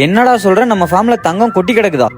என்னடா சொல்ற, நம்ம ஃபார்ம்ல தங்கம் கொட்டி கிடக்குதா?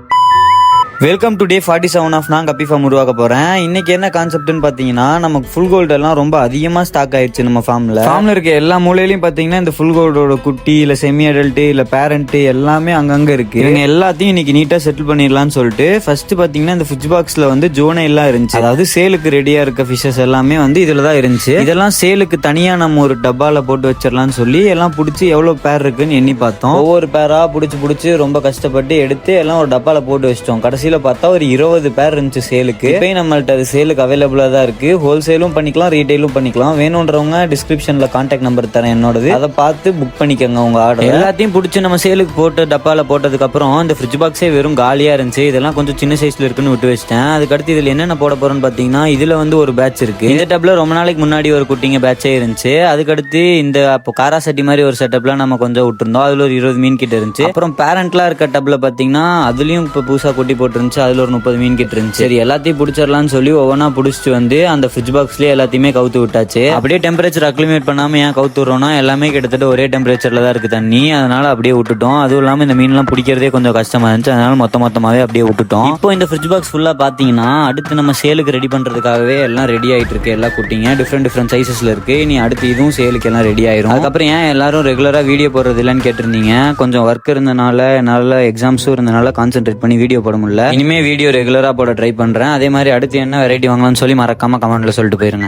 வெல்கம் டு டே 47 ஆஃப் நான் கப்பி ஃபார்ம் உருவாக்க போறேன். இன்னைக்கு என்ன கான்செப்ட்னு பாத்தீங்கன்னா, நமக்கு ஃபுல் கோல்டு எல்லாம் ரொம்ப அதிகமா ஸ்டாக் ஆயிடுச்சு நம்ம ஃபார்ம்ல இருக்க எல்லா மூலையிலயும் பாத்தீங்கன்னா இந்த ஃபுல் கோல்டோட குட்டி இல்ல செமி அடல்ட் இல்ல பேரண்ட் எல்லாமே அங்கங்க இருக்கு. இவங்க எல்லாத்தையும் இன்னைக்கு நீட்டா செட்டில் பண்ணிடலாம்னு சொல்லிட்டு ஃபர்ஸ்ட் பாத்தீங்கன்னா இந்த ஃபிஷ் பாக்ஸ்ல வந்து ஜோனை எல்லாம் இருந்துச்சு. அதாவது சேலுக்கு ரெடியா இருக்க ஃபிஷஸ் எல்லாமே வந்து இதுலதான் இருந்துச்சு. இதெல்லாம் சேலுக்கு தனியா நம்ம ஒரு டப்பால போட்டு வச்சிடலாம்னு சொல்லி எல்லாம் புடிச்சு எவ்வளவு பேர் இருக்குன்னு எண்ணி பார்த்தோம். ஒவ்வொரு பேரா புடிச்சு ரொம்ப கஷ்டப்பட்டு எடுத்து எல்லாம் ஒரு டப்பால போட்டு வச்சிட்டோம். கடைசியில பார்த்தா ஒரு 20 பேர் இருந்துச்சு சேலுக்கு. இப்போ நம்மள்ட்ட அது சேலுக்கு அவைலபிளா தான் இருக்கு. ஹோல்சேலும் பண்ணிக்கலாம், ரீட்டைலும் பண்ணிக்கலாம். வேணும்ன்றவங்க டிஸ்கிரிப்ஷன்ல கான்டாக்ட் நம்பர் தரேன் என்னோடது, அதை பார்த்து புக் பண்ணிக்கோங்க உங்க ஆர்டர். எல்லாத்தையும் பிடிச்சி நம்ம சேலுக்கு போட்டு டப்பால போட்டதுக்கு அப்புறம் இந்த ஃப்ரிட்ஜ் பாக்ஸே வெறும் காலியா இருந்துச்சு. இதெல்லாம் கொஞ்சம் சின்ன சைஸ்ல இருக்குன்னு விட்டு வச்சிட்டேன். அதுக்கடுத்து இதுல என்னென்ன போட போறோம்னு பாத்தீங்கன்னா, இதுல வந்து ஒரு பேட்ச் இருக்கு. இந்த டப்ல ரொம்ப நாளைக்கு முன்னாடி ஒரு குட்டிங்க பேட்சே இருந்துச்சு. அதுக்கடுத்து இந்த அப்போ காரா சட்டி மாதிரி ஒரு செட்டப்ல நம்ம கொஞ்சம் விட்டுருந்தோம். அதுல ஒரு 20 மீன் கிட்ட இருந்துச்சு. அப்புறம் பேரண்ட்லாம் இருக்க டப்ல பாத்தீங்கன்னா அதுலயும் இப்ப புதுசா குட்டி போட்டு இருந்துச்சு. அதுல ஒரு 30 மீன் கிட்ட இருந்துச்சு. சரி எல்லாத்தையும் பிடிச்சிடலாம்னு சொல்லி ஒவ்வொன்னா பிடிச்சிட்டு வந்து அந்த ஃப்ரிட்ஜ் பாக்ஸ்லயே எல்லாத்தையுமே கவுத்து விட்டாச்சு. அப்படியே டெம்பரேச்சர் அக்ளிமேட் பண்ணாம ஏன் கவுத்து விடுறோம்னா, எல்லாமே கிட்டத்தட்ட ஒரே டெம்பரேச்சர்ல தான் இருக்கு தண்ணி. அதனால அப்படியே விட்டுட்டோம். அதுவும் இல்லாம இந்த மீன் எல்லாம் பிடிக்கிறதே கொஞ்சம் கஷ்டமா இருந்துச்சு. அதனால மொத்தமாவே அப்படியே விட்டுட்டோம். இப்போ இந்த ஃப்ரிட்ஜ் பாக்ஸ் ஃபுல்லா பாத்தீங்கன்னா அடுத்து நம்ம சேலுக்கு ரெடி பண்றதுக்காகவே எல்லாம் ரெடி ஆயிட்டு இருக்கு. எல்லா குட்டிங்க டிஃப்ரெண்ட் சைசஸ்ல இருக்கு. இனி அடுத்து இதுவும் சேலுக்கு எல்லாம் ரெடி ஆயிரும். அதுக்கப்புறம் ஏன் எல்லாரும் ரெகுலரா வீடியோ போடுறது இல்லைன்னு கேட்டிருந்தீங்க. கொஞ்சம் ஒர்க் இருந்தனால, என்னால எக்ஸாம்ஸும் இருந்தனால கான்சென்ட்ரேட் பண்ணி வீடியோ போட முடியல. இனிமே வீடியோ ரெகுலரா போட ட்ரை பண்றேன். அதே மாதிரி அடுத்து என்ன வெரைட்டி வாங்கலாம்னு சொல்லி மறக்காம கமெண்ட்ல சொல்லிட்டு போயிருங்க.